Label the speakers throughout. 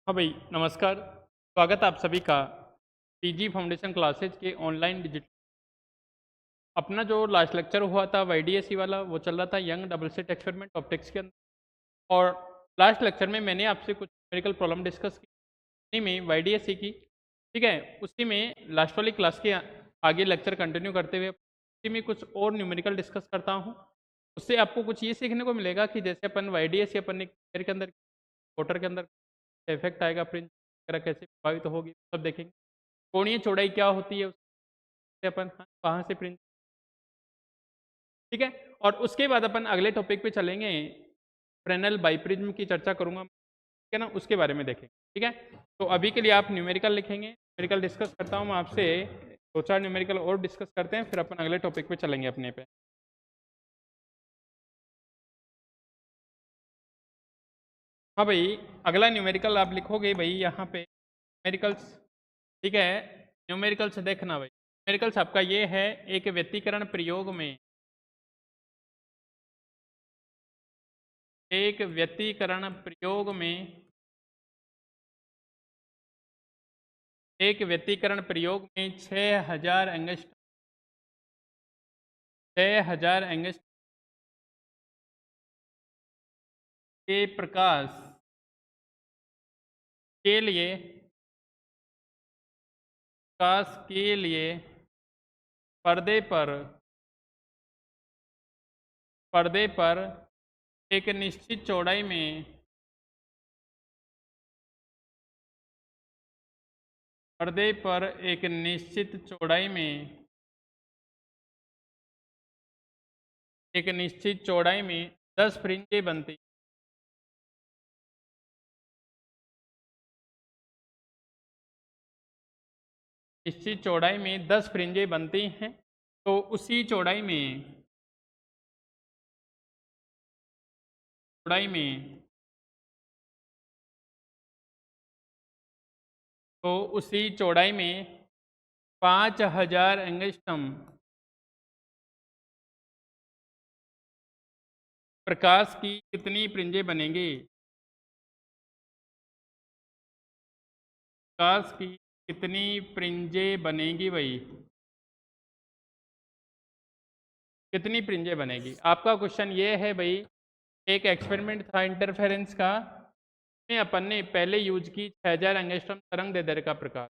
Speaker 1: हाँ भाई, नमस्कार। स्वागत है आप सभी का पीजी फाउंडेशन क्लासेज के ऑनलाइन डिजिटल। अपना जो लास्ट लेक्चर हुआ था वाईडीएसई वाला, वो चल रहा था young double slit experiment optics के अंदर। और लास्ट लेक्चर में मैंने आपसे कुछ न्यूमेरिकल प्रॉब्लम डिस्कस की, उसी में वाईडीएसई की। ठीक है, उसी में लास्ट वाली क्लास के आगे लेक्चर कंटिन्यू करते हुए उसी में कुछ और न्यूमेरिकल डिस्कस करता हूँ। उससे आपको कुछ ये सीखने को मिलेगा कि जैसे अपन वाईडीएसई अपन ने के अंदर वोटर के अंदर इफेक्ट आएगा, प्रिंट वगैरह कैसे प्रभावित होगी, सब देखेंगे। कोणीय चौड़ाई क्या होती है, उससे अपन कहाँ से प्रिंट। ठीक है, और उसके बाद अपन अगले टॉपिक पे चलेंगे। फ्रेनेल बाइप्रिज्म की चर्चा करूंगा, ठीक है ना, उसके बारे में देखेंगे। ठीक है, तो अभी के लिए आप न्यूमेरिकल लिखेंगे, न्यूमेरिकल डिस्कस करता हूँ मैं आपसे। दो चार न्यूमेरिकल और डिस्कस करते हैं, फिर अपन अगले टॉपिक पे चलेंगे अपने पे। हाँ भाई, अगला न्यूमेरिकल आप लिखोगे भाई यहाँ पे न्यूमेरिकल्स। ठीक है, न्यूमेरिकल्स देखना भाई। न्यूमेरिकल्स आपका ये है, एक व्यतिकरण प्रयोग में, एक व्यतिकरण प्रयोग में, एक व्यतिकरण प्रयोग में 6000 एंगस्ट्रॉम, 6000 एंगस्ट्रॉम के प्रकाश के लिए, प्रकाश के लिए पर्दे पर, पर्दे पर एक निश्चित चौड़ाई में, पर्दे पर एक निश्चित चौड़ाई में, एक निश्चित चौड़ाई में 10 फ्रिंजें बनती, निश्चित चौड़ाई में 10 फ्रिंजें बनती हैं। तो उसी चौड़ाई में, चौड़ाई में, तो उसी चौड़ाई में 5000 एंगस्ट्रॉम प्रकाश की कितनी फ्रिंजें बनेंगी, प्रकाश की कितनी फ्रिंजें बनेगी भाई, कितनी फ्रिंजें बनेगी। आपका क्वेश्चन ये है भाई, एक एक्सपेरिमेंट था इंटरफेरेंस का, में अपन ने पहले यूज की 6000 एंगस्ट्रॉम तरंग दैर्ध्य का प्रकाश।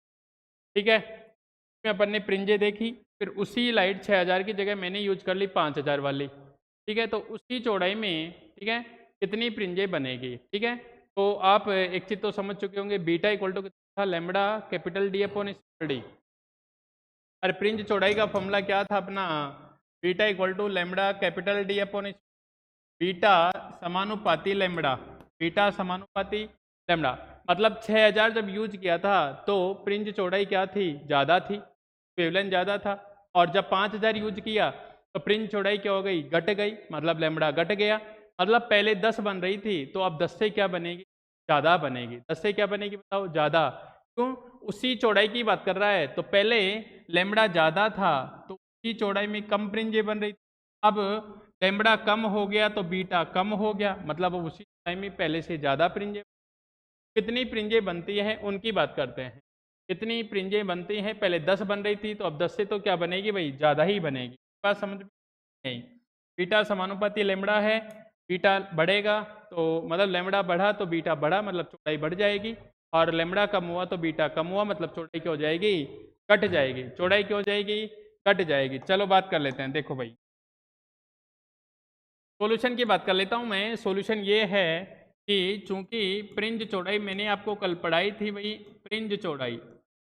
Speaker 1: ठीक है, इसमें अपन ने फ्रिंजें देखी, फिर उसी लाइट 6000 की जगह मैंने यूज कर ली 5000 वाली। ठीक है, तो उसी चौड़ाई में, ठीक है, कितनी फ्रिंजें बनेगी। ठीक है, तो आप एक चीज तो समझ चुके होंगे, बीटा इक्वल टू कितना था, lambda capital D upon small D. अरे फ्रिंज चौड़ाई का फॉर्मूला क्या था अपना, beta equal to lambda capital D upon, beta समानुपाती लैम्बडा, बीटा समानुपाती लैम्बडा। मतलब 6000 जब यूज किया था तो फ्रिंज चौड़ाई क्या थी, ज़्यादा थी, वेवलेंथ ज़्यादा था। और जब 5000 यूज किया तो फ्रिंज चौड़ाई क्या हो गई, घट गई, मतलब लैम्बडा घट गया। मतलब पहले 10 बन रही थी, तो अब 10 से क्या बनेगी, ज़्यादा बनेगी। 10 से क्या बनेगी बताओ, ज़्यादा। क्यों, उसी चौड़ाई की बात कर रहा है, तो पहले लैम्बडा ज़्यादा था तो उसी चौड़ाई में कम फ्रिंजें बन रही थी। अब लैम्बडा कम हो गया तो बीटा कम हो गया, मतलब अब उसी टाइम में पहले से ज़्यादा फ्रिंजें। कितनी फ्रिंजें बनती हैं उनकी बात करते हैं। कितनी फ्रिंजें बनती हैं, पहले 10 बन रही थी, तो अब 10 से तो क्या बनेगी भाई, ज़्यादा ही बनेगी। बात समझ में नहीं। बीटा समानुपाती लैम्बडा है, बीटा बढ़ेगा तो मतलब लैम्बडा बढ़ा तो बीटा बढ़ा, मतलब चौड़ाई बढ़ जाएगी। और लैम्बडा कम हुआ तो बीटा कम हुआ, मतलब चौड़ाई क्या हो जाएगी, कट जाएगी। चौड़ाई क्या हो जाएगी, कट जाएगी। चलो बात कर लेते हैं, देखो भाई सॉल्यूशन की बात कर लेता हूं मैं। सॉल्यूशन ये है कि चूंकि फ्रिंज चौड़ाई मैंने आपको कल पढ़ाई थी भाई, फ्रिंज चौड़ाई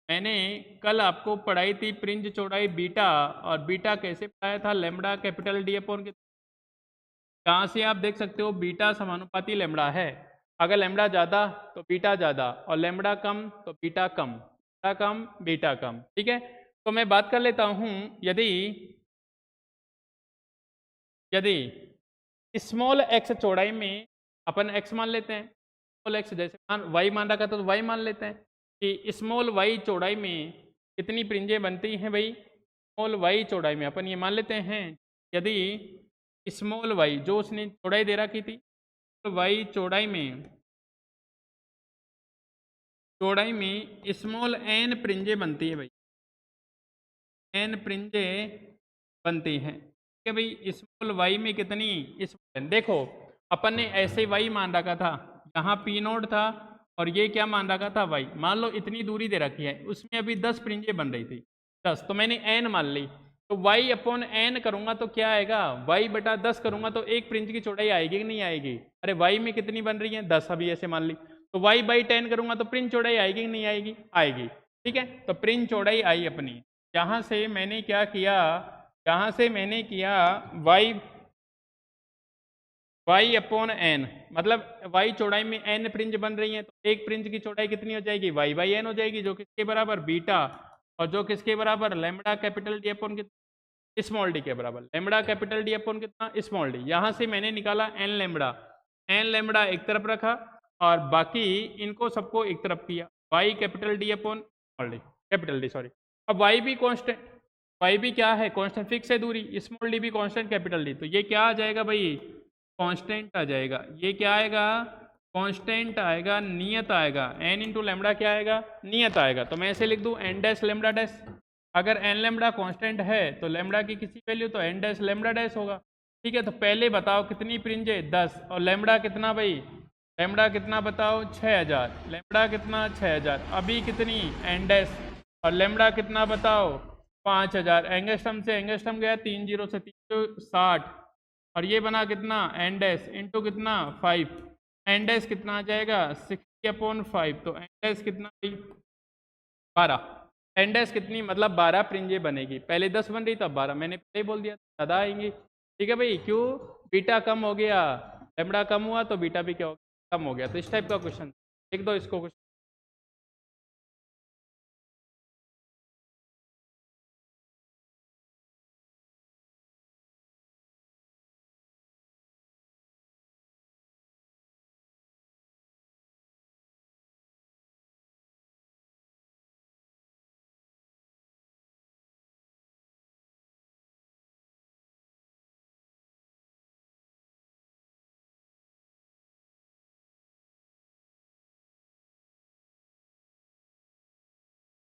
Speaker 1: मैंने कल आपको पढ़ाई थी, फ्रिंज चौड़ाई बीटा, और बीटा कैसे पढ़ाया था, लैम्बडा कैपिटल डी अपॉन के। कहाँ से आप देख सकते हो, बीटा समानुपाती लैम्बडा है। अगर लैम्बडा ज़्यादा तो बीटा ज़्यादा, और लैम्बडा कम तो बीटा कम, बीटा कम बीटा कम। ठीक है, तो मैं बात कर लेता हूँ, यदि, यदि स्मॉल एक्स चौड़ाई में, अपन एक्स मान लेते हैं, स्मॉल एक्स जैसे वाई मान रखा था तो वाई मान लेते हैं, कि स्मॉल वाई चौड़ाई में कितनी फ्रिंजें बनती हैं भाई, स्मॉल वाई चौड़ाई में अपन ये मान लेते हैं, यदि स्मॉल वाई जो उसने चौड़ाई दे रखी थी, वाई चौड़ाई में चौड़ाई में स्मॉल एन प्रिंजे बनती है भाई, एन प्रिंजे बनती हैं। ठीक है भाई, स्मॉल वाई में कितनी, देखो अपन ने ऐसे वाई मान रखा था, यहाँ पी नोड था और ये क्या मान रखा था वाई। मान लो इतनी दूरी दे रखी है, उसमें अभी 10 प्रिंजे बन रही थी, 10, तो मैंने एन मान ली, तो वाई अपॉन एन करूंगा तो क्या आएगा, वाई बटा 10 करूंगा तो एक प्रिंज की चौड़ाई आएगी कि नहीं आएगी। अरे वाई में कितनी बन रही है 10, अभी ऐसे मान ली, तो वाई बाई 10 करूंगा तो प्रिंज चौड़ाई आएगी कि नहीं आएगी, आएगी। ठीक है, तो प्रिंज चौड़ाई आई अपनी। यहाँ से मैंने क्या किया, यहाँ से मैंने किया वाई, वाई अपॉन एन, मतलब वाई चौड़ाई में एन प्रिंज बन रही है, तो एक प्रिंज की चौड़ाई कितनी हो जाएगी, वाई बाई एन हो जाएगी, जो किसके बराबर बीटा, और जो किसके बराबर लैम्बडा कैपिटल डी अपॉन कितना, स्मॉल डी के बराबर, लैम्बडा कैपिटल डी अपॉन कितना, स्मॉल डी। यहाँ से मैंने निकाला एन लैम्बडा, एन लैम्बडा एक तरफ रखा और बाकी इनको सबको एक तरफ किया, Y capital D upon small D, capital D sorry. अब वाई भी कॉन्स्टेंट, वाई भी क्या है कॉन्स्टेंट, फिक्स है दूरी, स्मॉल डी भी कॉन्स्टेंट कैपिटल डी, तो ये क्या आ जाएगा भाई, कांस्टेंट आ जाएगा। ये क्या आएगा, कांस्टेंट आएगा, नियत आएगा, एन इंटू लेमडा क्या आएगा, नियत आएगा। तो मैं ऐसे लिख दूं एन डैश लेमडा डैश, अगर एन लेमडा कांस्टेंट है तो लेमडा की किसी वैल्यू तो एन डैश लेमडा डैश होगा। ठीक है, तो पहले बताओ कितनी प्रिंजे 10, और लेमडा कितना भाई, लेमडा कितना बताओ 6000, लेमडा कितना 6000, अभी कितनी एन डैश, और लेमडा कितना बताओ 5000, एंगस्ट्रम से एंगस्ट्रम गया 3 0 से 3 60, और ये बना कितना एन डैश इंटू कितना 5, एन डैश कितना आ जाएगा 60/5, तो एन डैश कितना 12, एन डैश कितनी मतलब 12 प्रिंजे बनेगी, पहले 10 बन रही था 12, मैंने पहले ही बोल दिया ज़्यादा आएंगी। ठीक है भाई, क्यों, बीटा कम हो गया, लेमड़ा कम हुआ तो बीटा भी क्या हो गया, कम हो गया। तो इस टाइप का क्वेश्चन लिख दो इसको क्वेश्चन।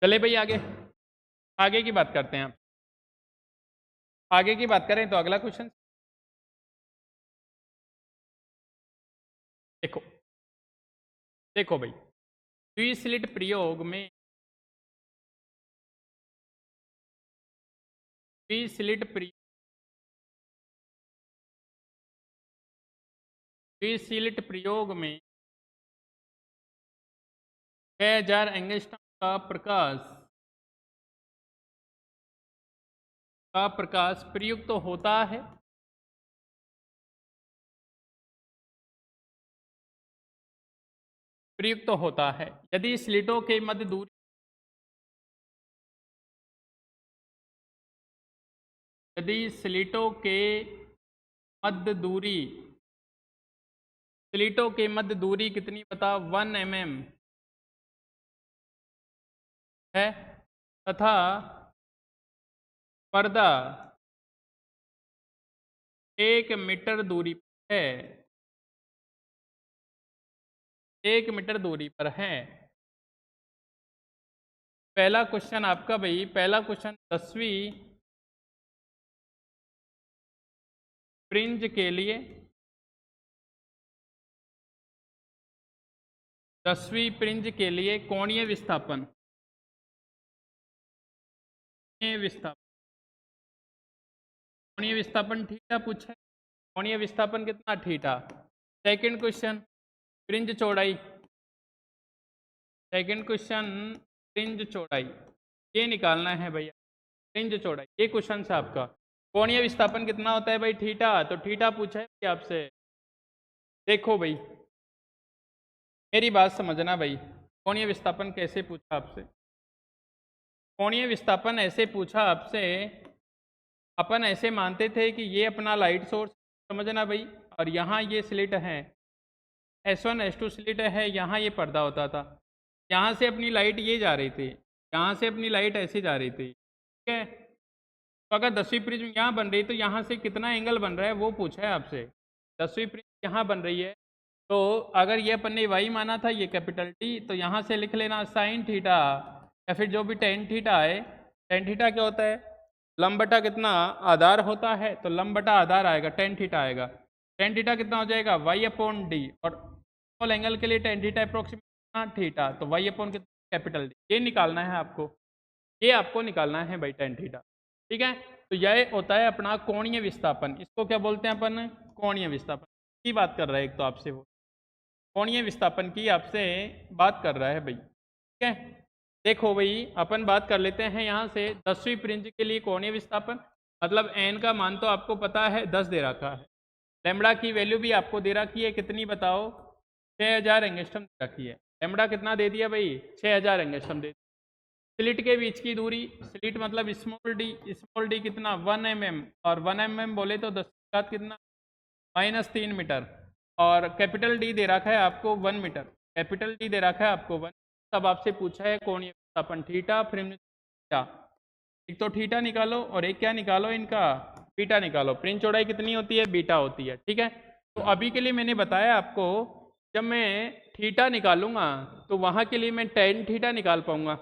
Speaker 1: चले भाई आगे, आगे की बात करते हैं। आप आगे की बात करें तो अगला क्वेश्चन देखो, देखो भाई, द्विस्लिट प्रयोग में, द्विस्लिट प्रयोग, द्विस्लिट प्रयोग में 6000 एंगस्ट्रॉम का प्रकाश प्रयुक्त तो होता है, प्रयुक्त तो होता है यदि स्लिटों के मध्य दूरी, यदि स्लिटों के मध्य दूरी, स्लिटों के मध्य दूरी कितनी बताओ 1 mm है, तथा पर्दा 1 मीटर दूरी पर है, 1 मीटर दूरी पर है। पहला क्वेश्चन आपका भाई, पहला क्वेश्चन 10वीं फ्रिंज के लिए, 10वीं फ्रिंज के लिए कोणीय विस्थापन, कोणीय विस्थापन, कोणीय विस्थापन थीटा पूछा है, कोणीय विस्थापन कितना थीटा। सेकंड क्वेश्चन फ्रिंज चौड़ाई, सेकंड क्वेश्चन फ्रिंज चौड़ाई, ये निकालना है भैया, फ्रिंज चौड़ाई, ये क्वेश्चन है आपका। कोणीय विस्थापन कितना होता है भाई थीटा, तो थीटा पूछा है आपसे। देखो भाई मेरी बात समझना भाई, कोणीय विस्थापन कैसे पूछा आपसे, कोणीय विस्थापन ऐसे पूछा आपसे, अपन ऐसे मानते थे कि ये अपना लाइट सोर्स, समझना भाई, और यहाँ ये स्लिट है, S1 S2 स्लिट है, यहाँ ये पर्दा होता था, यहाँ से अपनी लाइट ये जा रही थी, यहाँ से अपनी लाइट ऐसे जा रही थी। ठीक है, तो अगर 10वीं प्रिज्म यहाँ बन रही है तो यहाँ से कितना एंगल बन रहा है वो पूछा है आपसे। 10वीं प्रिज्म यहाँ बन रही है तो अगर ये अपन ने वाई माना था, ये कैपिटल टी, तो यहाँ से लिख लेना साइन थीटा, या फिर जो भी टेन थीटा है। टेन थीटा क्या होता है? लंब बटा कितना आधार होता है, तो लंब बटा आधार आएगा, टेन थीटा आएगा। टेन थीटा कितना हो जाएगा? वाई अपॉन डी, और स्मॉल एंगल के लिए टेन थीटा अप्रोक्सीमेट थीटा, तो वाई अपॉन कितना कैपिटल डी, ये निकालना है आपको, ये आपको निकालना है भाई टेन थीटा। ठीक है, तो यह होता है अपना कोणीय विस्थापन। इसको क्या बोलते हैं अपन? कोणीय विस्थापन की बात कर रहा है एक तो आपसे, वो कोणीय विस्थापन की आपसे बात कर रहा है भाई। ठीक है, देखो भाई अपन बात कर लेते हैं यहाँ से 10वीं फ्रिंज के लिए कोणीय विस्थापन, मतलब एन का मान तो आपको पता है 10 दे रखा है, लेमड़ा की वैल्यू भी आपको दे रखी है, कितनी बताओ? 6000 एंगस्ट्रम दे रखी है। लेमड़ा कितना दे दिया भाई? 6000 एंगस्ट्रम दे दिया। स्लिट के बीच की दूरी, स्लिट मतलब स्मॉल डी कितना? 1 mm, और 1 mm बोले तो 10 कितना? -3 मीटर, और कैपिटल डी दे रखा है आपको 1 मीटर, कैपिटल डी दे रखा है आपको 1। तब आपसे पूछा है कोणीय विस्थापन थीटा, फ्रिंज थीटा, एक तो थीटा निकालो और एक क्या निकालो इनका? बीटा निकालो। फ्रिंज चौड़ाई कितनी होती है? बीटा होती है। ठीक है, तो अभी के लिए मैंने बताया आपको, जब मैं थीटा निकालूंगा तो वहां के लिए मैं टेन थीटा निकाल पाऊंगा,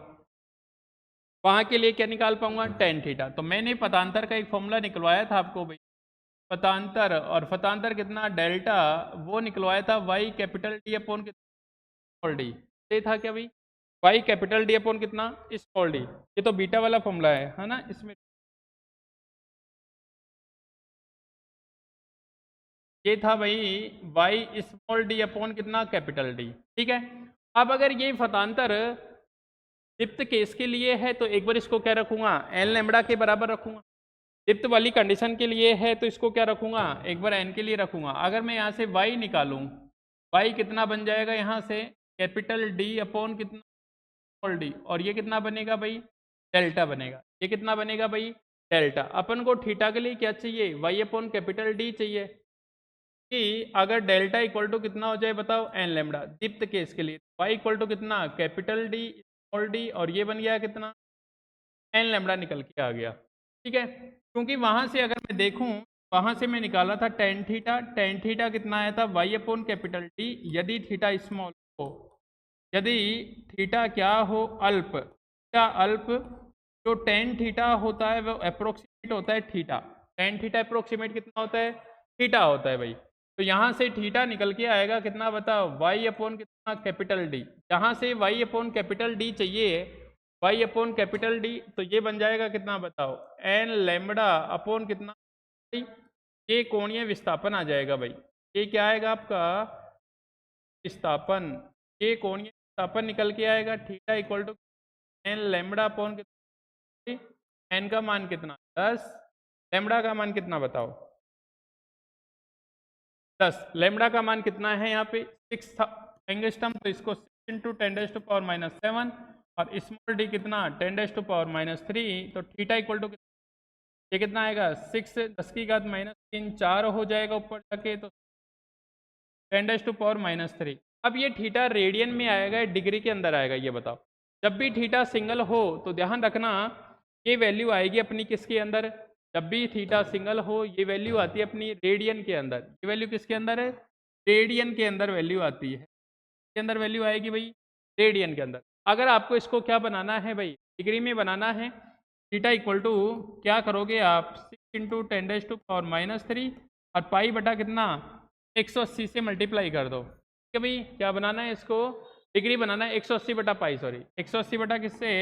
Speaker 1: वहां के लिए क्या निकाल पाऊंगा? Tan theta. तो मैंने पतांतर का एक फॉर्मूला निकलवाया था आपको भाई, पतांतर, और पतांतर कितना? डेल्टा, वो निकलवाया था वाई कैपिटल डी अपॉन कितना? डी। ये था क्या भाई? वाई कैपिटल डी अपॉन कितना? Small D. ये तो बीटा वाला फॉर्मूला है ना इसमें, ये था भाई वाई स्मॉल डी अपॉन कितना? Capital D. ठीक है, अब अगर ये फतांतर दीप्त केस के लिए है तो एक बार इसको क्या रखूंगा? एन लेमड़ा के बराबर रखूंगा। दीप्त वाली कंडीशन के लिए है तो इसको क्या रखूंगा? एक बार एन के लिए रखूंगा। अगर मैं यहाँ से वाई निकालूं, वाई कितना बन जाएगा यहाँ से? कैपिटल डी अपॉन कितना? स्मॉल डी, और ये कितना बनेगा भाई? डेल्टा बनेगा। ये कितना बनेगा भाई? डेल्टा। अपन को थीटा के लिए क्या चाहिए? वाई अपॉन कैपिटल डी चाहिए, कि अगर डेल्टा इक्वल टू कितना हो जाए बताओ? N lambda. दीप्त केस के लिए वाई इक्वल टू कितना? कैपिटल डी स्मॉल डी, और ये बन गया कितना? एन लेमड़ा निकल के आ गया। ठीक है, क्योंकि वहां से अगर मैं देखूं, वहां से मैं निकाला था टेन थीटा, टेन थीटा कितना आया था? वाई अपॉन कैपिटल डी, यदि थीटा स्मॉल हो, यदि थीटा क्या हो? अल्प। थीटा अल्प, जो टेन थीटा होता है वो अप्रोक्सीमेट होता है थीटा। टेन थीटा अप्रोक्सीमेट कितना होता है? थीटा होता है भाई। तो यहाँ से थीटा निकल के आएगा कितना बताओ? वाई अपॉन कितना? Capital D. यहाँ से वाई अपॉन कैपिटल डी चाहिए, वाई अपॉन कैपिटल डी, तो ये बन जाएगा कितना बताओ? एन लेमड़ा अपॉन कितना? ये कोणीय विस्थापन आ जाएगा भाई। ये क्या आएगा आपका? विस्थापन। ये कोणीय विस्थापन निकल के आएगा, theta equal to n lambda upon कितना? एन का मान कितना? 10, लेमड़ा का मान कितना बताओ? 10। लेमड़ा का मान कितना है यहाँ पे? 6 एंगस्ट्रम, तो इसको 6 इंटू 10⁻⁻7, और स्मॉल डी कितना? 10⁻⁻3, तो थीटा इक्वल टू ये कितना आएगा? 6 10⁻³ 4 हो जाएगा ऊपर जाके, तो 10⁻⁻3। अब ये थीटा रेडियन में आएगा, डिग्री के अंदर आएगा? ये बताओ। जब भी थीटा सिंगल हो तो ध्यान रखना, ये वैल्यू आएगी अपनी किसके अंदर? जब भी थीटा सिंगल हो ये वैल्यू आती है अपनी रेडियन के अंदर। ये वैल्यू किसके अंदर है? रेडियन के अंदर वैल्यू आती है। के अंदर वैल्यू आएगी भाई? रेडियन के अंदर। अगर आपको इसको क्या बनाना है भाई? डिग्री में बनाना है। थीटा इक्वल टू क्या करोगे आप? 6 इंटू 10⁻⁻3, और पाई बटा कितना? 180 से मल्टीप्लाई कर दो। ठीक है भाई, क्या बनाना है इसको? डिग्री बनाना है। 180 बटा पाई, सॉरी 180 बटा किससे?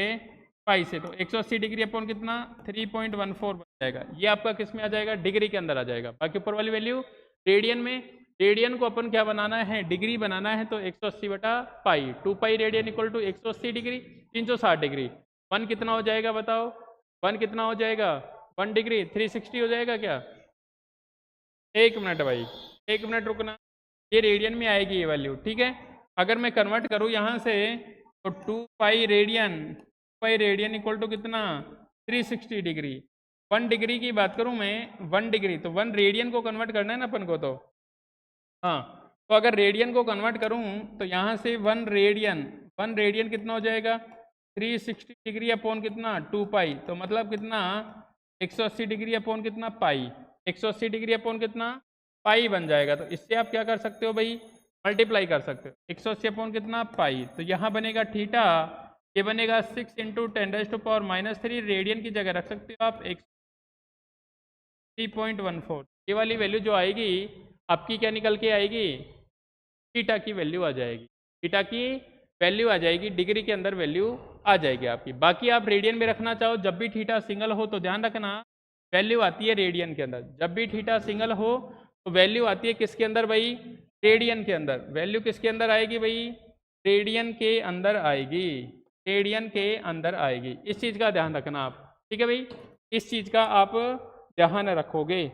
Speaker 1: पाई से। तो 180 डिग्री अपॉन कितना? 3.14 बन जाएगा। ये आपका किस में आ जाएगा? डिग्री के अंदर आ जाएगा। बाकी ऊपर वाली वैल्यू रेडियन में। रेडियन को अपन क्या बनाना है? डिग्री बनाना है, तो 180 बटा pi, 2 pi radian equal to 180 degree, 360 degree. 1 कितना हो जाएगा बताओ? 1 कितना हो जाएगा? 1 डिग्री 360 हो जाएगा क्या? एक मिनट भाई, एक मिनट रुकना, ये रेडियन में आएगी ये वैल्यू। ठीक है, अगर मैं कन्वर्ट करूँ यहाँ से, तो 2 पाई रेडियन इक्वल टू कितना? 360 डिग्री। 1 डिग्री की बात करूँ मैं, 1 डिग्री, तो 1 रेडियन को कन्वर्ट करना है ना अपन को, तो हाँ, तो अगर रेडियन को कन्वर्ट करूँ तो यहाँ से 1 रेडियन कितना हो जाएगा? 360 डिग्री अपॉन कितना? 2 पाई, तो मतलब कितना? 180 डिग्री अपॉन कितना? पाई। 180 डिग्री अपॉन कितना? पाई बन जाएगा। तो इससे आप क्या कर सकते हो भाई? मल्टीप्लाई कर सकते हो। 180 अपॉन कितना पाई, तो यहाँ बनेगा थीटा, ये बनेगा 6 इंटू 10⁻⁻³ रेडियन की जगह रख सकते हो आप 3.14। ये वाली वैल्यू जो आएगी आपकी क्या निकल के आएगी, थीटा की वैल्यू आ जाएगी, थीटा की वैल्यू आ जाएगी, डिग्री के अंदर वैल्यू आ जाएगी आपकी। बाकी आप रेडियन में रखना चाहो, जब भी थीटा सिंगल हो तो ध्यान रखना वैल्यू आती है रेडियन के अंदर। जब भी थीटा सिंगल हो तो वैल्यू आती है किसके अंदर भाई, रेडियन के अंदर। वैल्यू किसके अंदर आएगी भाई, रेडियन के अंदर आएगी, रेडियन के अंदर आएगी। इस चीज़ का ध्यान रखना आप, ठीक है भाई, इस चीज़ का आप ध्यान रखोगे।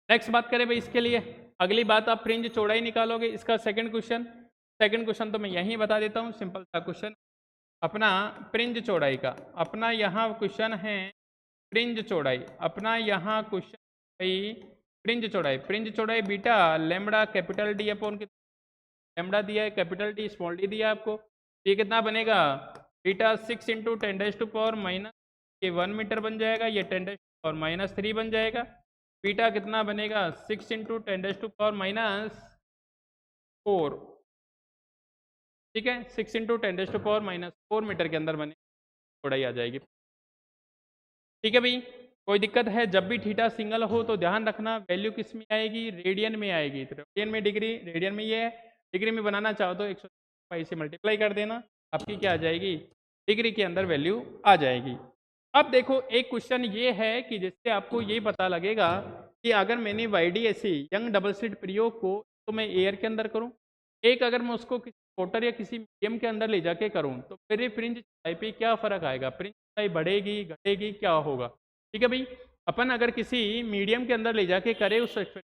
Speaker 1: नेक्स्ट बात करें भाई इसके लिए, अगली बात आप फ्रिंज चौड़ाई निकालोगे। इसका सेकंड क्वेश्चन तो मैं यहीं बता देता हूँ, सिंपल सा क्वेश्चन अपना फ्रिंज चौड़ाई का। अपना यहाँ क्वेश्चन है फ्रिंज चौड़ाई, अपना यहाँ क्वेश्चन भाई फ्रिंज चौड़ाई beta lambda capital D upon lambda दिया है, कैपिटल डी स्मॉल डी दिया है आपको। ये कितना बनेगा, बीटा 6 इंटू 10⁻⁻, ये 1 मीटर बन जाएगा, ये 10⁻³ बन जाएगा। बीटा कितना बनेगा 6 इंटू 10⁻⁴, ठीक है, 6 इंटू 10⁻⁴ मीटर के अंदर बने चौड़ाई आ जाएगी। ठीक है भाई, कोई दिक्कत है, जब भी थीटा सिंगल हो तो ध्यान रखना वैल्यू किस में आएगी, रेडियन में आएगी। तो रेडियन में डिग्री, रेडियन में ये है, डिग्री में बनाना चाहो तो 100 से मल्टीप्लाई कर देना, आपकी क्या आ जाएगी, डिग्री के अंदर वैल्यू आ जाएगी। अब देखो एक क्वेश्चन ये है कि जिससे आपको ये पता लगेगा कि अगर मैंने YDSC यंग डबल स्लिट प्रयोग को तो मैं एयर के अंदर करूं, एक अगर मैं उसको किसी मोटर या किसी मीडियम के अंदर ले जाके करूं तो मेरे फ्रिंज चौड़ाई पे क्या फर्क आएगा, फ्रिंज चौड़ाई बढ़ेगी घटेगी, क्या होगा। ठीक है भाई, अपन अगर किसी मीडियम के अंदर ले जाके करें उस एक्सपेरिमेंट,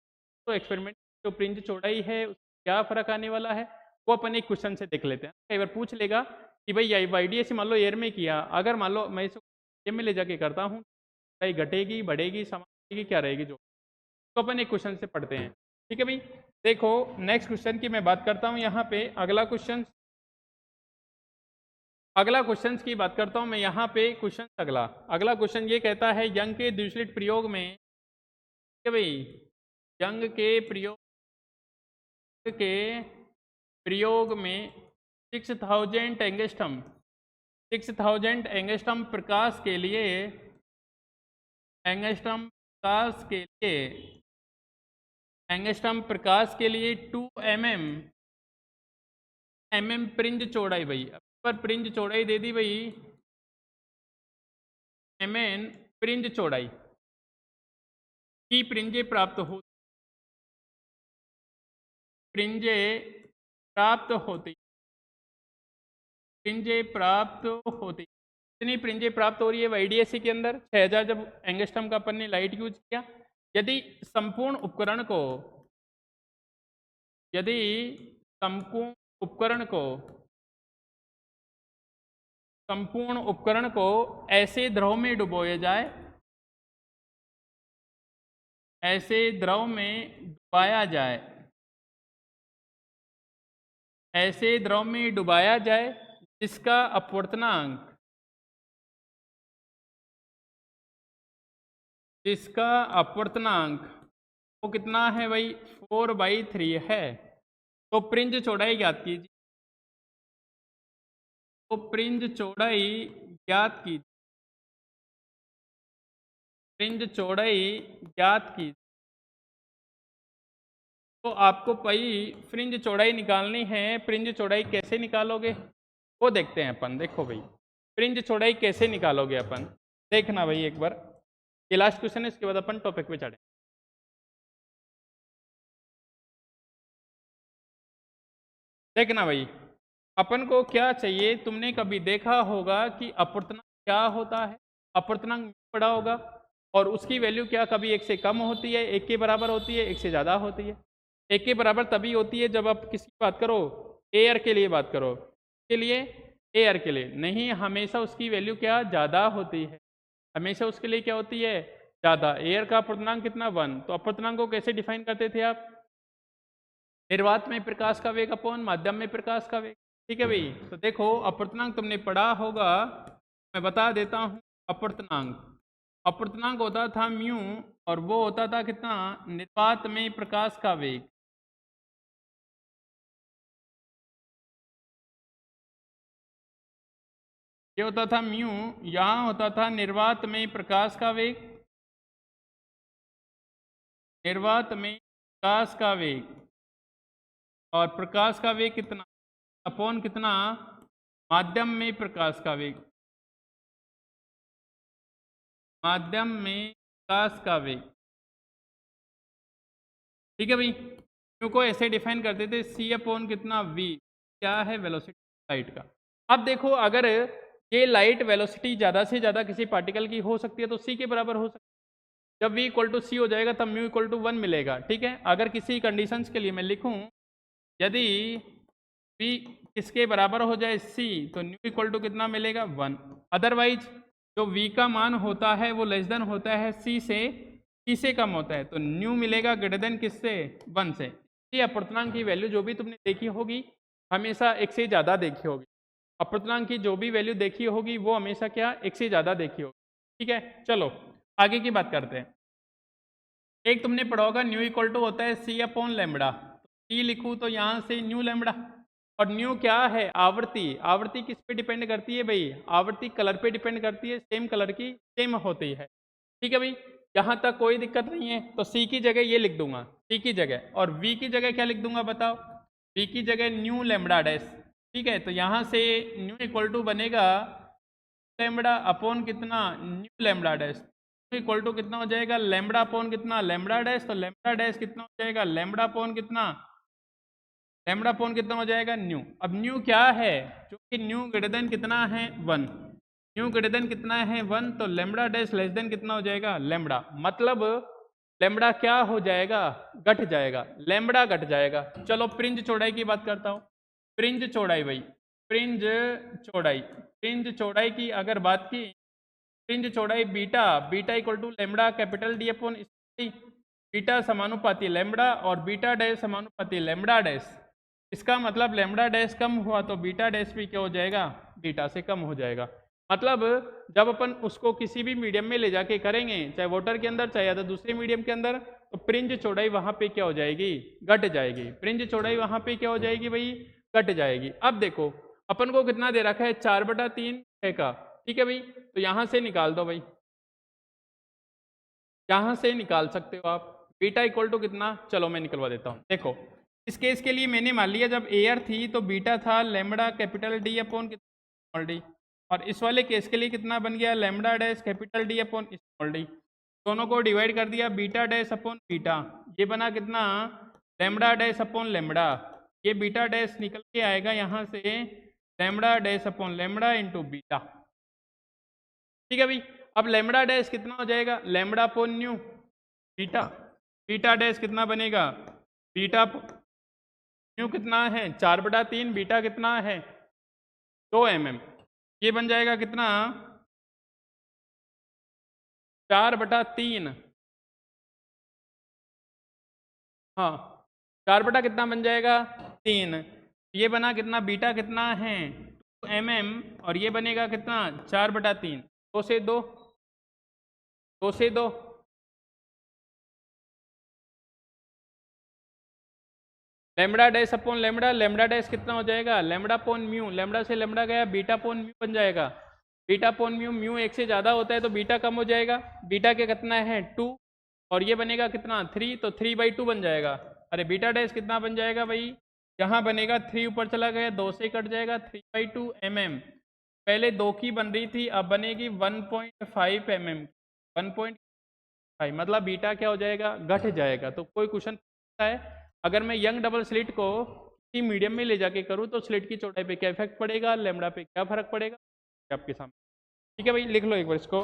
Speaker 1: तो एक्सपेरिमेंट जो फ्रिंज चौड़ाई है उसमें क्या फर्क आने वाला है वो अपन एक क्वेश्चन से देख लेते हैं। कई बार पूछ लेगा कि भाई YDSC मान लो एयर में किया, अगर मान लो मैं इसको में ले जाके करता हूँ, चौड़ाई घटेगी बढ़ेगी समान क्या रहेगी, जो तो अपन एक क्वेश्चन से पढ़ते हैं। ठीक है भाई, देखो नेक्स्ट क्वेश्चन की मैं बात करता हूँ यहाँ पे, अगला क्वेश्चन की बात करता हूँ मैं यहाँ पे। क्वेश्चन अगला क्वेश्चन ये कहता है यंग के द्विस्लिट प्रयोग में, ठीक है भाई, यंग के प्रयोग में 6000 एंगस्ट्रम प्रकाश के लिए एंगस्ट्रम प्रकाश के लिए 2 mm फ्रिंज चौड़ाई, भाई पर फ्रिंज चौड़ाई दे दी भाई, mm फ्रिंज चौड़ाई की फ्रिंजे प्राप्त होती कितनी फ्रिंजे प्राप्त हो रही है YDSC के अंदर 6000 जब एंगस्ट्रम का अपन ने लाइट यूज किया। यदि संपूर्ण उपकरण को ऐसे द्रव में डुबोया जाए, ऐसे द्रव में डुबाया जाए जिसका अपवर्तनांक वो कितना है भाई 4/3 है। तो फ्रिंज चौड़ाई ज्ञात कीजिए, तो आपको भाई फ्रिंज चौड़ाई निकालनी है। फ्रिंज चौड़ाई कैसे निकालोगे वो देखते हैं अपन। देखो भाई फ्रिंज चौड़ाई कैसे निकालोगे अपन, देखना भाई एक बार, ये लास्ट क्वेश्चन है, इसके बाद अपन टॉपिक पे चढ़े। देखना भाई अपन को क्या चाहिए, तुमने कभी देखा होगा कि अपवर्तनांक क्या होता है, अपवर्तनांक पड़ा होगा और उसकी वैल्यू क्या कभी 1 से कम होती है, 1 के बराबर होती है, 1 से ज़्यादा होती है। 1 के बराबर तभी होती है जब आप किसकी बात करो, एयर के लिए बात करो, के लिए एयर के लिए नहीं, हमेशा उसकी वैल्यू क्या ज़्यादा होती है, हमेशा उसके लिए क्या होती है ज़्यादा। एयर का अपवर्तनांक कितना 1, तो अपवर्तनांक को कैसे डिफाइन करते थे आप, निर्वात में प्रकाश का वेग अपॉन माध्यम में प्रकाश का वेग। ठीक है भाई, तो देखो अपवर्तनांक तुमने पढ़ा होगा, मैं बता देता हूँ अपवर्तनांक अपूर्णांक होता था म्यू और वो होता था कितना, निर्वात में प्रकाश का वेग। ये होता था म्यू, यहाँ होता था निर्वात में प्रकाश का वेग, निर्वात में प्रकाश का वेग, और प्रकाश का वेग कितना अपॉन कितना, माध्यम में प्रकाश का वेग, माध्यम में प्रकाश का वेग। ठीक है भाई, म्यू को ऐसे डिफाइन करते थे सी अपॉन कितना वी, क्या है वेलोसिटी लाइट का। अब देखो अगर ये लाइट वेलोसिटी ज़्यादा से ज़्यादा किसी पार्टिकल की हो सकती है तो सी के बराबर हो सकती है। जब v इक्वल टू सी हो जाएगा तब म्यू इक्वल टू 1 मिलेगा। ठीक है, अगर किसी कंडीशंस के लिए मैं लिखूं, यदि v किसके बराबर हो जाए c, तो न्यू इक्वल टू कितना मिलेगा 1। अदरवाइज जो v का मान होता है वो लेस देन होता है c से कम होता है, तो न्यू मिलेगा ग्रेटर देन किससे, 1 से। ये अपूर्णांक की वैल्यू जो भी तुमने देखी होगी हमेशा एक से ज़्यादा देखी होगी। अपूर्णांक की जो भी वैल्यू देखी होगी वो हमेशा क्या, एक से ज़्यादा देखी होगी। ठीक है, चलो आगे की बात करते हैं। एक तुमने पढ़ा होगा न्यू इक्वल टू होता है सी अपॉन लेमड़ा, सी लिखूँ तो यहाँ से न्यू लेमड़ा, और न्यू क्या है, आवृत्ति। आवृत्ति किस पे डिपेंड करती है भाई, आवृत्ति कलर पे डिपेंड करती है, सेम कलर की सेम होती है। ठीक है भाई, यहाँ तक कोई दिक्कत नहीं है। तो सी की जगह ये लिख दूंगा, सी की जगह, और वी की जगह क्या लिख दूंगा बताओ, वी की जगह न्यू लेमड़ा डैश। ठीक है, तो यहाँ से न्यू इक्वल टू बनेगा लेमड़ा अपॉन कितना, nu lambda dash, equal to कितना हो जाएगा, लेमड़ा अपॉन कितना, लेमड़ा डैश। तो लेमड़ा डैश कितना हो जाएगा, लेमड़ा अपॉन कितना, लेमड़ा अपॉन कितना हो जाएगा, न्यू। अब न्यू क्या है, क्योंकि न्यू ग्रेटर देन कितना है 1, न्यू ग्रेटर देन कितना है 1, तो लेमड़ा डैश लेस देन कितना हो जाएगा, लेमड़ा। मतलब लेमड़ा क्या हो जाएगा, घट जाएगा, लेमड़ा घट जाएगा। चलो फ्रिंज चौड़ाई की बात करता हूँ। फ्रिंज चौड़ाई भाई, फ्रिंज चौड़ाई, फ्रिंज चौड़ाई की अगर बात की, फ्रिंज चौड़ाई beta, beta equal to lambda capital D upon, beta समानुपाती लेमड़ा और बीटा डैश समानुपाती लेमड़ा डैश। इसका मतलब लेमड़ा डैश कम हुआ तो बीटा डैश भी क्या हो जाएगा, बीटा से कम हो जाएगा। मतलब जब अपन उसको किसी भी मीडियम में ले जाके करेंगे, चाहे वाटर के अंदर चाहे या तो दूसरे मीडियम के अंदर, तो फ्रिंज चौड़ाई वहां पे क्या हो जाएगी, घट जाएगी। फ्रिंज चौड़ाई वहां पे क्या हो जाएगी भाई, घट जाएगी। अब देखो अपन को कितना दे रखा है, 4/3 है का। ठीक है भाई, तो यहां से निकाल दो भाई, यहां से निकाल सकते हो आप। बीटा इक्वल टू कितना, चलो मैं निकलवा देता हूँ। देखो इस केस के लिए मैंने मान लिया जब एयर थी तो बीटा था lambda capital D upon small D, और इस वाले केस के लिए कितना बन गया, lambda dash capital D upon small D. दोनों को डिवाइड कर दिया, बीटा डैश अपॉन बीटा, ये बना कितना, लेमड़ा डैश अपॉन लेमड़ा। ये बीटा डैश निकल के आएगा यहाँ से lambda dash upon lambda into beta. ठीक है भाई, अब लेमड़ा डैश कितना हो जाएगा, lambda upon new beta, beta dash कितना बनेगा, बीटा न्यू कितना है 4/3, बीटा कितना है 2 mm, ये बन जाएगा कितना 4/3, हाँ 4 बटा कितना बन जाएगा 3, ये बना कितना, बीटा कितना है 2 mm, और ये बनेगा कितना 4/3, 2 से 2, 2 से 2, lambda dash upon lambda, lambda dash कितना हो जाएगा, लेमड़ा अपॉन म्यू, लेमड़ा से लेमड़ा गया, बीटा अपॉन म्यू बन जाएगा। बीटा अपॉन म्यू, म्यू 1 से ज़्यादा होता है तो बीटा कम हो जाएगा, बीटा के कितना है 2, और ये बनेगा कितना 3, तो 3/2 बन जाएगा। अरे बीटा डैश कितना बन जाएगा भाई, यहाँ बनेगा 3 ऊपर चला गया, 2 से कट जाएगा 3/2 mm। पहले 2 की बन रही थी, अब बनेगी 1.5 mm, 1.5, मतलब बीटा क्या हो जाएगा, घट जाएगा। तो कोई क्वेश्चन है, अगर मैं यंग डबल स्लिट को किसी मीडियम में ले जाके करूँ तो स्लिट की चौड़ाई पे क्या इफेक्ट पड़ेगा, लेमड़ा पे क्या फर्क पड़ेगा, आपके सामने। ठीक है भाई, लिख लो एक बार इसको।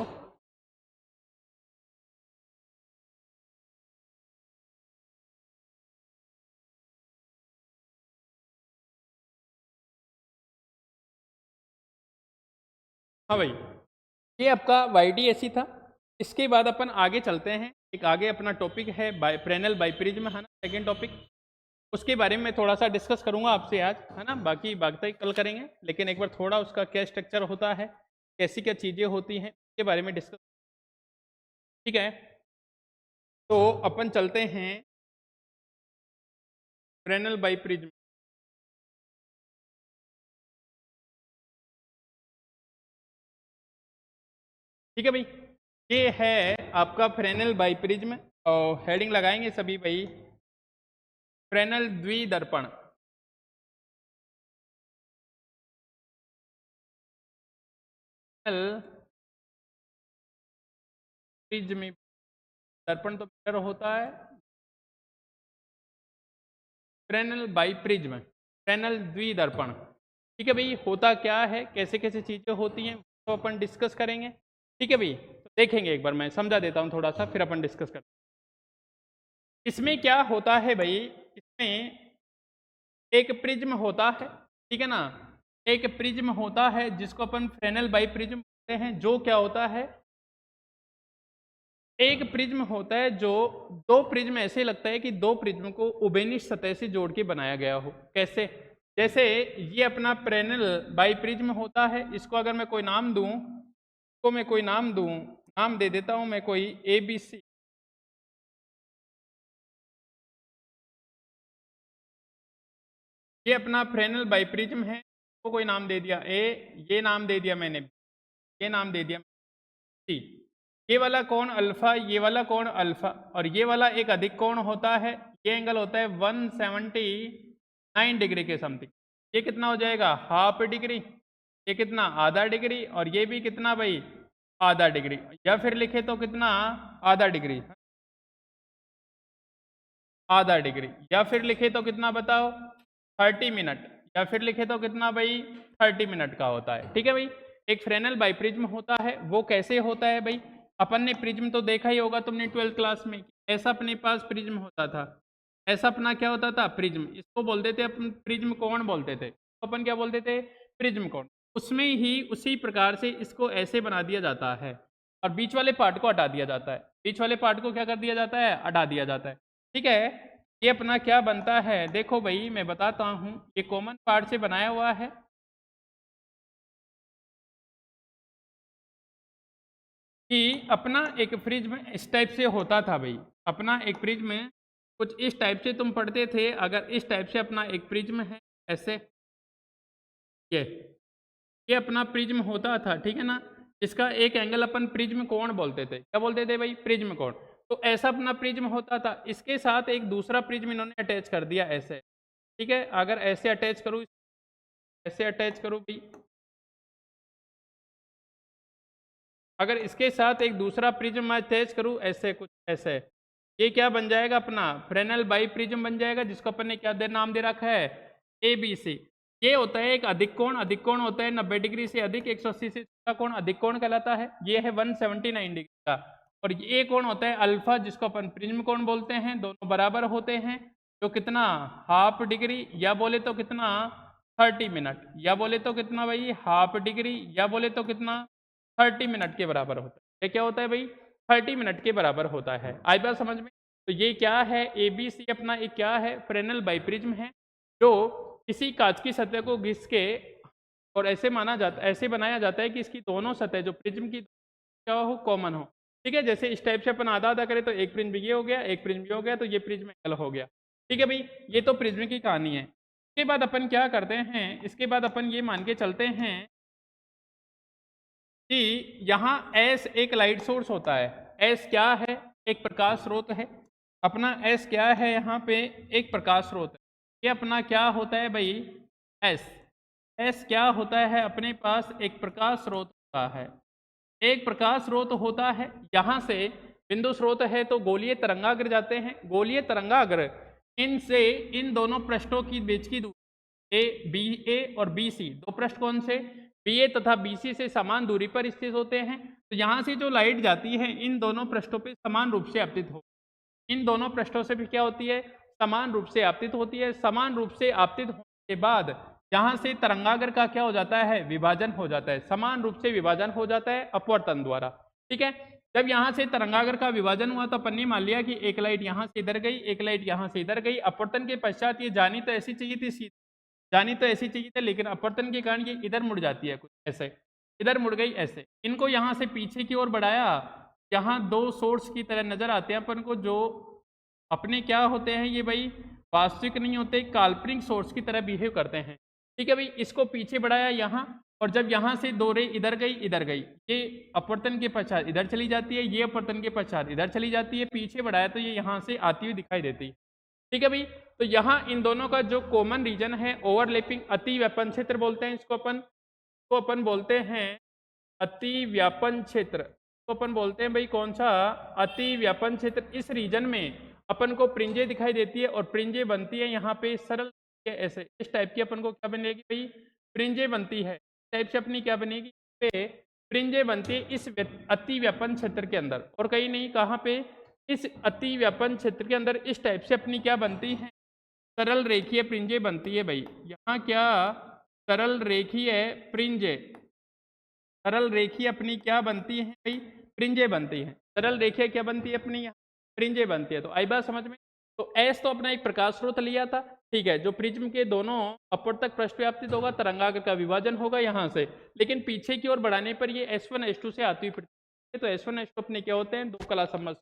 Speaker 1: हाँ भाई, ये आपका YDAC था। इसके बाद अपन आगे चलते हैं, एक आगे अपना टॉपिक है फ्रेनेल बाइप्रिज्म, है ना, सेकेंड टॉपिक। उसके बारे में थोड़ा सा डिस्कस करूंगा आपसे आज, है ना, बाकी बाकी कल करेंगे, लेकिन एक बार थोड़ा उसका क्या स्ट्रक्चर होता है, कैसी क्या चीज़ें होती हैं, इसके बारे में डिस्कस ठीक है, तो अपन चलते हैं फ्रेनेल बाइप्रिज्म। ठीक है भाई, ये है आपका फ्रेनेल बाइप्रिज्म और हेडिंग लगाएंगे सभी भाई, फ्रेनेल द्विदर्पण। प्रिज्म, दर्पण तो मिरर होता है, फ्रेनेल बाइप्रिज्म, फ्रेनेल द्विदर्पण। ठीक है भाई, होता क्या है, कैसे कैसे चीजें होती हैं, तो अपन डिस्कस करेंगे। ठीक है भाई, तो देखेंगे एक बार, मैं समझा देता हूँ थोड़ा सा, फिर अपन डिस्कस करते हैं। इसमें क्या होता है भाई, इसमें एक प्रिज्म होता है, ठीक है ना, एक प्रिज्म होता है जिसको अपन फ्रेनेल बाइप्रिज्म बोलते हैं। जो क्या होता है, एक प्रिज्म होता है जो, दो प्रिज्म ऐसे लगता है कि दो प्रिज्म को उभयनिष्ठ सतह से जोड़ के बनाया गया हो। कैसे, जैसे ये अपना फ्रेनेल बाइप्रिज्म होता है, इसको अगर मैं कोई नाम दूं, तो मैं कोई नाम दूं, नाम दे देता हूं मैं कोई ABC। ये अपना फ्रेनेल बाइप्रिज्म है, तो कोई नाम दे दिया A, ये नाम दे दिया मैंने, ये नाम दे दिया C। ये वाला कोण अल्फा, ये वाला कोण अल्फा, और ये वाला एक अधिक कोण होता है, ये एंगल होता है 179 डिग्री के समथिंग। ये कितना हो जाएगा, हाफ डिग्री, ये कितना, आधा डिग्री, और ये भी कितना भाई, आधा डिग्री, या फिर लिखे तो कितना, आधा डिग्री, आधा डिग्री, या फिर लिखे तो कितना बताओ, 30 मिनट, या फिर लिखे तो कितना भाई, 30 मिनट का होता है। ठीक है भाई, एक फ्रेनेल बाइप्रिज्म होता है, वो कैसे होता है भाई, अपन ने प्रिज्म तो देखा ही होगा तुमने 12th क्लास में, ऐसा अपने पास प्रिज्म होता था, ऐसा अपना क्या होता था, प्रिज्म, इसको बोलते थे अपन प्रिज्म कोण बोलते थे, तो अपन क्या बोलते थे, प्रिज्म कोण। उसमें ही उसी प्रकार से इसको ऐसे बना दिया जाता है, और बीच वाले पार्ट को हटा दिया जाता है, बीच वाले पार्ट को क्या कर दिया जाता है, हटा दिया जाता है। ठीक है, ये अपना क्या बनता है, देखो भाई मैं बताता हूँ, ये कॉमन पार्ट से बनाया हुआ है, कि अपना एक प्रिज्म इस टाइप से होता था भाई, अपना एक प्रिज्म कुछ इस टाइप से तुम पढ़ते थे, अगर इस टाइप से अपना एक प्रिज्म है ऐसे, ये ये अपना प्रिज्म होता था, ठीक है ना, इसका एक एंगल अपन प्रिज्म कोण बोलते थे, क्या बोलते थे भाई, प्रिज्म कोण। तो ऐसा अपना प्रिज्म होता था, इसके साथ एक दूसरा प्रिज्म इन्होंने अटैच कर दिया ऐसे। ठीक है, अगर ऐसे अटैच करूँ, ऐसे अटैच करूँ भाई, अगर इसके साथ एक दूसरा प्रिज्म मैं अटैच करूँ ऐसे, कुछ ऐसे, ये क्या बन जाएगा, अपना फ्रेनेल बाइप्रिज्म बन जाएगा, जिसको अपन ने क्या नाम दे रखा है, ABC। ये होता है एक अधिक कोण, अधिक कोण होता है 90 डिग्री से अधिक, 180 से छोटा कोण अधिक कोण कहलाता है, ये है 179 डिग्री का। और ये कोण होता है अल्फा, जिसको अपन प्रिज्म कोण बोलते हैं, दोनों बराबर होते हैं, जो कितना, हाफ डिग्री, या बोले तो कितना, 30 मिनट, या बोले तो कितना भाई, हाफ डिग्री, या बोले तो कितना, 30 मिनट के बराबर होता है। ये क्या होता है भाई, 30 मिनट के बराबर होता है। आई बात समझ में, तो ये क्या है, ABC अपना एक क्या है, फ्रेनेल बाइप्रिज्म है, जो किसी कांच की सतह को घिस के, और ऐसे माना जाता, ऐसे बनाया जाता है कि इसकी दोनों सतह जो प्रिज्म की क्या हो, कॉमन हो। ठीक है, जैसे इस टाइप से अपन आधा आधा करें तो एक प्रिज्म ये हो गया, एक प्रिज्म ये हो गया, तो ये प्रिज्म एंगल हो गया। ठीक है भाई, ये तो प्रिज्म की कहानी है। इसके बाद अपन क्या करते हैं, इसके बाद अपन ये मान के चलते हैं कि यहाँ S एक लाइट सोर्स होता है। S क्या है, एक प्रकाश स्रोत है, अपना S क्या है, यहाँ पे एक प्रकाश स्रोत है। ये अपना क्या होता है भाई, S क्या होता है, अपने पास एक प्रकाश स्रोत होता है, एक प्रकाश स्रोत होता है। यहाँ से बिंदु स्रोत है तो गोलीय तरंगाग्र जाते हैं, गोलीय तरंगाग्र इनसे, इन दोनों पृष्ठों की बीच की दूरी BA और BC, दो पृष्ठ कौन से, BA तथा BC से समान दूरी पर स्थित होते हैं। तो यहाँ से जो लाइट जाती है इन दोनों पृष्ठों पे समान रूप से आपतित हो, इन दोनों पृष्ठों से भी क्या होती है, समान रूप से आपतित होती है। समान रूप से आपतित होने के बाद यहाँ से तरंगाग्र का क्या हो जाता है, विभाजन हो जाता है, समान रूप से विभाजन हो जाता है अपवर्तन द्वारा। ठीक है, जब यहाँ से तरंगाग्र का विभाजन हुआ तो अपन ने मान लिया कि एक लाइट यहाँ से इधर गई, एक लाइट यहाँ से इधर गई। अपवर्तन के पश्चात ये जानी तो ऐसी चाहिए थी, जानी तो ऐसी चाहिए थी, लेकिन अपवर्तन के कारण ये इधर मुड़ जाती है, कुछ ऐसे, इधर मुड़ गई ऐसे। इनको यहाँ से पीछे की ओर बढ़ाया यहाँ दो सोर्स की तरह नजर आते हैं अपन को, जो अपने क्या होते हैं ये भाई, वास्तविक नहीं होते, काल्पनिक सोर्स की तरह बिहेव करते हैं। ठीक है भाई, इसको पीछे बढ़ाया यहाँ, और जब यहाँ से दो रे इधर गई, ये अपवर्तन के पश्चात इधर चली जाती है, ये अपवर्तन के पश्चात इधर चली जाती है, पीछे बढ़ाया तो ये यहाँ से आती हुई दिखाई देती है। ठीक है भाई, तो यहाँ इन दोनों का जो कॉमन रीजन है ओवरलैपिंग अति व्यापन क्षेत्र बोलते हैं इसको अपन बोलते हैं अति व्यापन क्षेत्र। तो अपन बोलते हैं भाई कौन सा, अति व्यापन क्षेत्र। इस रीजन में अपन को प्रिंजे दिखाई देती है, और प्रिंजे बनती है यहाँ पे सरल ऐसे, इस टाइप की अपन को क्या बनेगी भाई, प्रिंजे बनती है। इस टाइप से अपनी क्या बनेगी पे प्रिंजे बनती है इस अति व्यापन क्षेत्र के अंदर, और कहीं नहीं, कहाँ पे, इस अति व्यापन क्षेत्र के अंदर इस टाइप से अपनी क्या बनती है, सरल रेखीय प्रिंजे बनती है भाई। यहाँ क्या, सरल रेखीय प्रिंजे, सरल रेखीय अपनी क्या बनती है भाई, प्रिंजे बनती है। सरल रेखीय क्या बनती है अपनी, यहाँ प्रिंजे बनती है। तो आई बात समझ में। तो एस तो अपना एक प्रकाश स्रोत लिया था, ठीक है, जो प्रिज्म के दोनों अपवर्तक पृष्ठ पे आपतित होगा, तरंगाग्र का विभाजन होगा यहाँ से, लेकिन पीछे की ओर बढ़ाने पर ये S1 S2 से आती हुई पृथ्वी। तो S1 S2 अपने क्या होते हैं, दो कला सम्मत।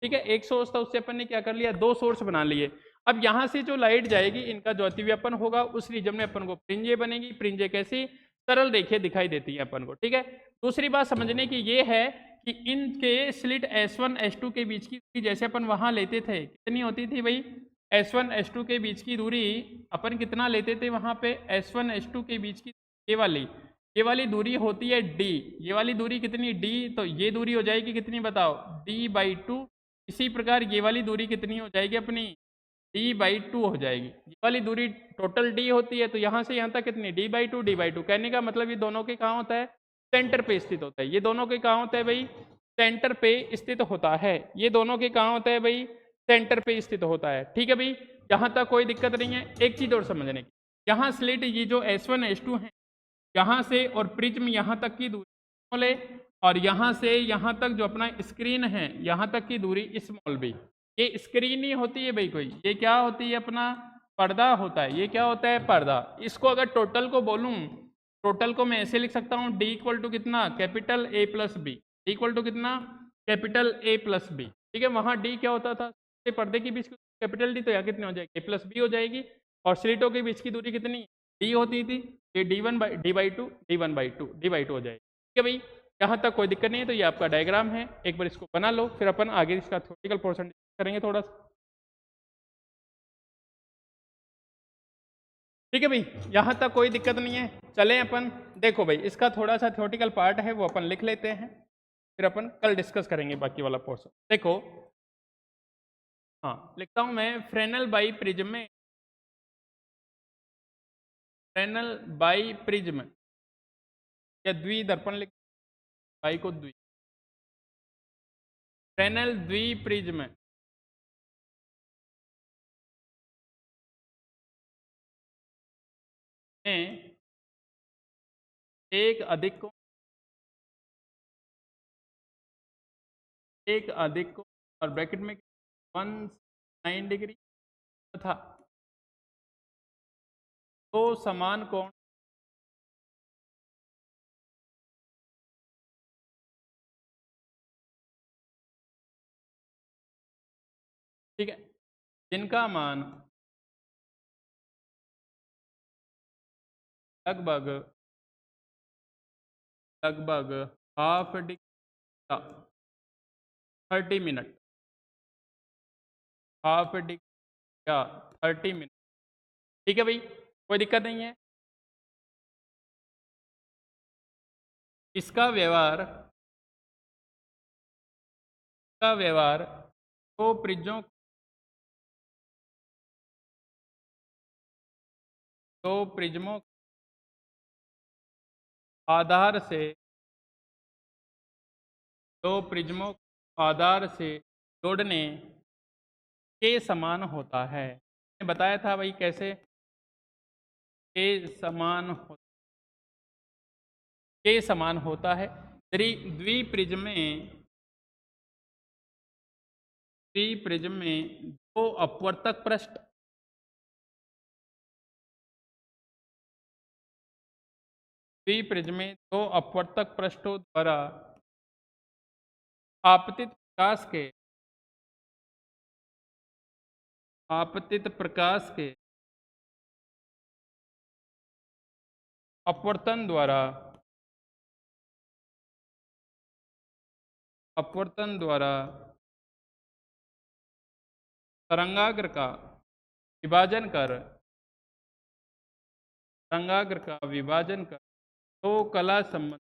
Speaker 1: ठीक है, एक सोर्स था, उससे अपन ने क्या कर लिया, दो सोर्स बना लिए। अब यहाँ से जो लाइट जाएगी, इनका जो अतिव्यापन होगा, उस रीजन में अपन को प्रिंजे बनेगी। प्रिंजे कैसी, सरल रेखीय दिखाई देती है अपन को। ठीक है, दूसरी बात समझने की ये है कि इनके स्लिट S1 S2 के बीच की दूरी जैसे अपन वहां लेते थे, कितनी होती थी भाई, S1 S2 के बीच की दूरी अपन कितना लेते थे वहां पे, S1 S2 के बीच की ये वाली दूरी होती है d। ये वाली दूरी कितनी d, तो ये दूरी हो जाएगी कितनी बताओ, d/2। इसी प्रकार ये वाली दूरी कितनी हो जाएगी अपनी, d/2 हो जाएगी। ये वाली दूरी टोटल d होती है, तो यहाँ से यहाँ तक कितनी, d/2। कहने का मतलब ये दोनों के कहाँ होता है, सेंटर पे स्थित होता है। ये दोनों के कहाँ होता है भाई, सेंटर पे स्थित होता है। ये दोनों के कहाँ होता है भाई, सेंटर पे स्थित होता है। ठीक है भाई, यहाँ तक कोई दिक्कत नहीं है। एक चीज और समझने की, यहाँ स्लिट ये जो S1 S2 है, यहाँ से और प्रिज्म यहाँ तक की दूरी स्मॉल है, और यहाँ से यहाँ तक जो अपना स्क्रीन है, यहाँ तक की दूरी स्मॉल भी। ये स्क्रीन ही होती है भाई कोई, ये क्या होती है अपना, पर्दा होता है। ये क्या होता है, पर्दा। इसको अगर टोटल को बोलूँ, टोटल को मैं ऐसे लिख सकता हूँ, D इक्वल टू कितना, capital A plus B. D equal to कितना, कैपिटल A प्लस बी। ठीक है, वहाँ D क्या होता था, पर्दे के बीच की कैपिटल D, तो यहाँ कितनी हो जाएगी, A प्लस बी हो जाएगी। और स्लिटों के बीच की दूरी कितनी, D होती थी, ये D1/2 D/2 हो जाएगी। ठीक है भाई, यहाँ तक कोई दिक्कत नहीं है। तो ये आपका डायग्राम है, एक बार इसको बना लो, फिर अपन आगे इसका थ्योरेटिकल पोर्शन करेंगे थोड़ा सा। ठीक है भाई, यहाँ तक कोई दिक्कत नहीं है। चलें अपन, देखो भाई इसका थोड़ा सा थ्योरेटिकल पार्ट है वो अपन लिख लेते हैं, फिर अपन कल डिस्कस करेंगे बाकी वाला पोर्शन। देखो, हाँ लिखता हूँ मैं, फ्रेनल बाई प्रिज्म में, फ्रेनल बाई प्रिज्म या द्विदर्पण लिख, बाई को द्वि, फ्रेनल द्विप्रिज्म में एक अधिक को, एक अधिक को, और ब्रैकेट में 109 डिग्री तथा दो समान कोण, ठीक है, जिनका मान लगभग लगभग हाफ डिग्री का 30 मिनट, हाफ डिग्री का 30 मिनट। ठीक है भाई, कोई दिक्कत नहीं है। इसका व्यवहार, दो प्रिज्मों, दो प्रिज्मों आधार से, दो प्रिज्मों आधार से जोड़ने के समान होता है। मैंने बताया था भाई कैसे, के समान के समान होता है। द्विप्रिज्म में दो अपवर्तक पृष्ठ, द्विप्रिज्म में दो अपवर्तक पृष्ठों द्वारा आपतित प्रकाश के अपवर्तन द्वारा तरंगाग्र का विभाजन कर दो कला संबंध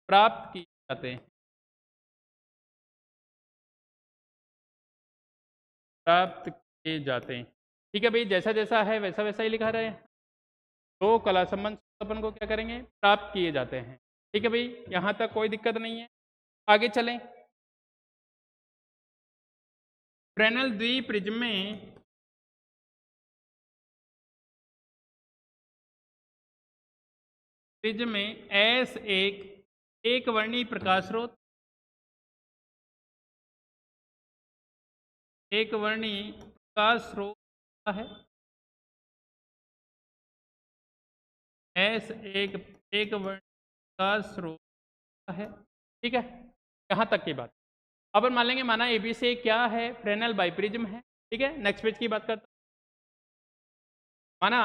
Speaker 1: प्राप्त किए जाते हैं। ठीक है भाई, जैसा जैसा है वैसा वैसा ही लिखा रहे हैं। दो कला संबंध अपन को क्या करेंगे, प्राप्त किए जाते हैं। ठीक है भाई, यहाँ तक कोई दिक्कत नहीं है। आगे चलें। फ्रेनेल द्विप्रिज्म में एस एक वर्णी प्रकाश स्रोत, एक वर्णी प्रकाश स्रोत है। एस एक वर्णी प्रकाश स्रोत है। ठीक है, यहाँ तक की बात। अब मान लेंगे माना एबीसी क्या है, फ्रेनेल बाइप्रिज्म है। ठीक है, नेक्स्ट पेज की बात करते हैं। माना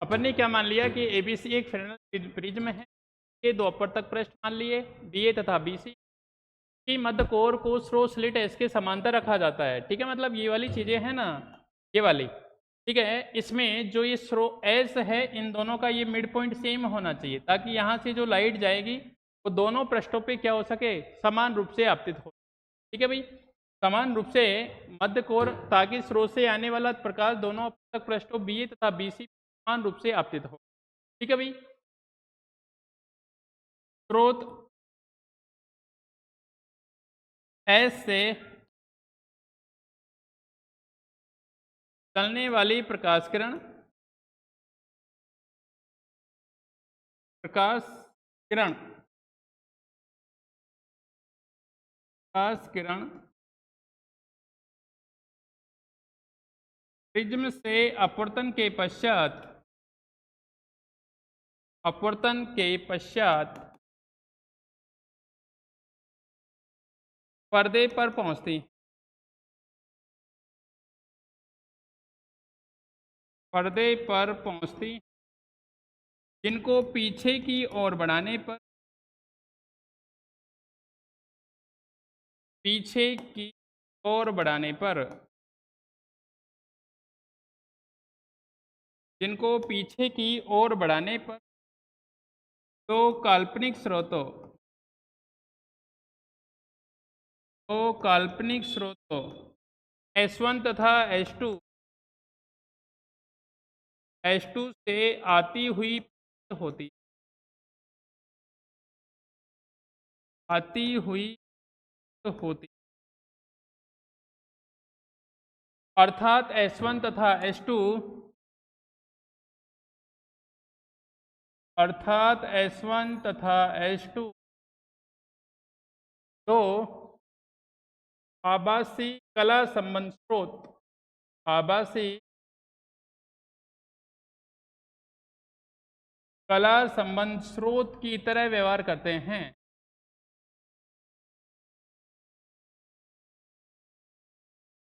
Speaker 1: अपन ने क्या मान लिया कि एबीसी एक फ्रेनेल प्रिज्म है। ये दो अपवर्तक पृष्ठ मान लिए बीए तथा बीसी की मध्य कोर को स्रोत स्लिट एस के समांतर रखा जाता है। ठीक है, मतलब ये वाली चीजें हैं ना, ये वाली। ठीक है, इसमें जो ये स्रोत एस है, इन दोनों का ये मिड पॉइंट सेम होना चाहिए, ताकि यहाँ से जो लाइट जाएगी वो दोनों पृष्ठों पे क्या हो सके, समान रूप से आपतित हो। ठीक है भाई, समान रूप से मध्य कोर, ताकि स्रोत से आने वाला प्रकाश दोनों अपवर्तक पृष्ठों बीए तथा बीसी समान रूप से आपतित हो। ठीक है भाई, स्रोत एस से चलने वाली प्रकाश किरण प्रिज्म से अपवर्तन के पश्चात पर्दे पर पहुंचती, पर्दे पर पहुंचती, जिनको पीछे की ओर बढ़ाने पर, पीछे की ओर बढ़ाने पर, जिनको पीछे की ओर बढ़ाने पर दो काल्पनिक स्रोतों, दो काल्पनिक स्रोतों S1 तथा S2, S2 से आती हुई होती, आती हुई होती, अर्थात S1 तथा S2, अर्थात S1 तथा S2 दो आभासी कला संबंध स्रोत, आभासी कला संबंध स्रोत की तरह व्यवहार करते हैं,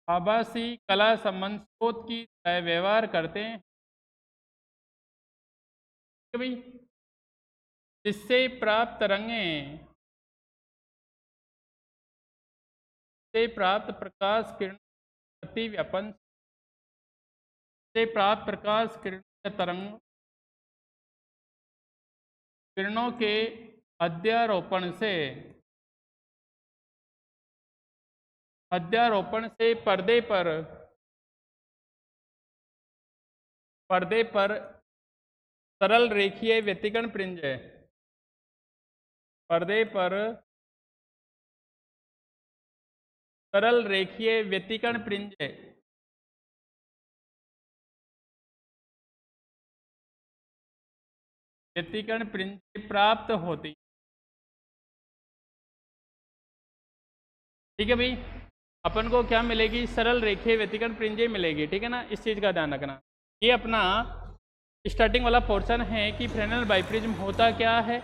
Speaker 1: आभासी कला संबंध स्रोत की तरह व्यवहार करते हैं भाई, जिससे प्राप्त तरंगें, से प्राप्त प्रकाश किरण प्रतिव्यापन, से प्राप्त प्रकाश किरण तरंग किरणों के अध्यारोपण से, अध्यारोपण से पर्दे पर, पर्दे पर सरल रेखीय व्यतिकरण प्रिंज, पर्दे पर सरल रेखीय व्यतिकरण प्रिंज, व्यतिकरण प्रिंज प्राप्त होती। ठीक है भाई, अपन को क्या मिलेगी, सरल रेखीय व्यतिकरण प्रिंजे मिलेगी। ठीक है ना, इस चीज़ का ध्यान रखना। ये अपना स्टार्टिंग वाला पोर्शन है कि फ्रेनेल बाइप्रिज्म होता क्या है,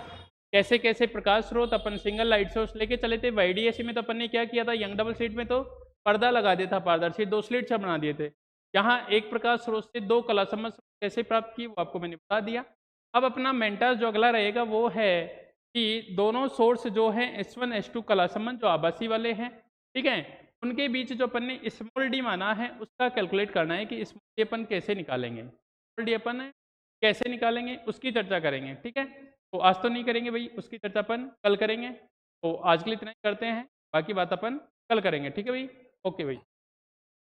Speaker 1: कैसे कैसे प्रकाश स्रोत अपन सिंगल लाइट सोर्स लेके चले थे। वाईडीएससी में तो अपन ने क्या किया था, यंग डबल स्लिट में तो पर्दा लगा दिया था पारदर्शी, दो स्लिट से बना दिए थे। यहाँ एक प्रकाश स्रोत से दो कला संबंध कैसे प्राप्त की वो आपको मैंने बता दिया। अब अपना मेंटास जो अगला रहेगा वो है कि दोनों सोर्स जो है S1 S2 कला संबंध जो आभासी वाले हैं, ठीक है, उनके बीच जो अपन ने स्मॉल डी माना है उसका कैलकुलेट करना है कि स्मॉल डी अपन कैसे निकालेंगे, स्मॉल डी अपन कैसे निकालेंगे उसकी चर्चा करेंगे। ठीक है, तो आज तो नहीं करेंगे भाई, उसकी चर्चा अपन कल करेंगे। तो आज के लिए इतना ही करते हैं, बाकी बात अपन कल करेंगे। ठीक है भाई, ओके भाई।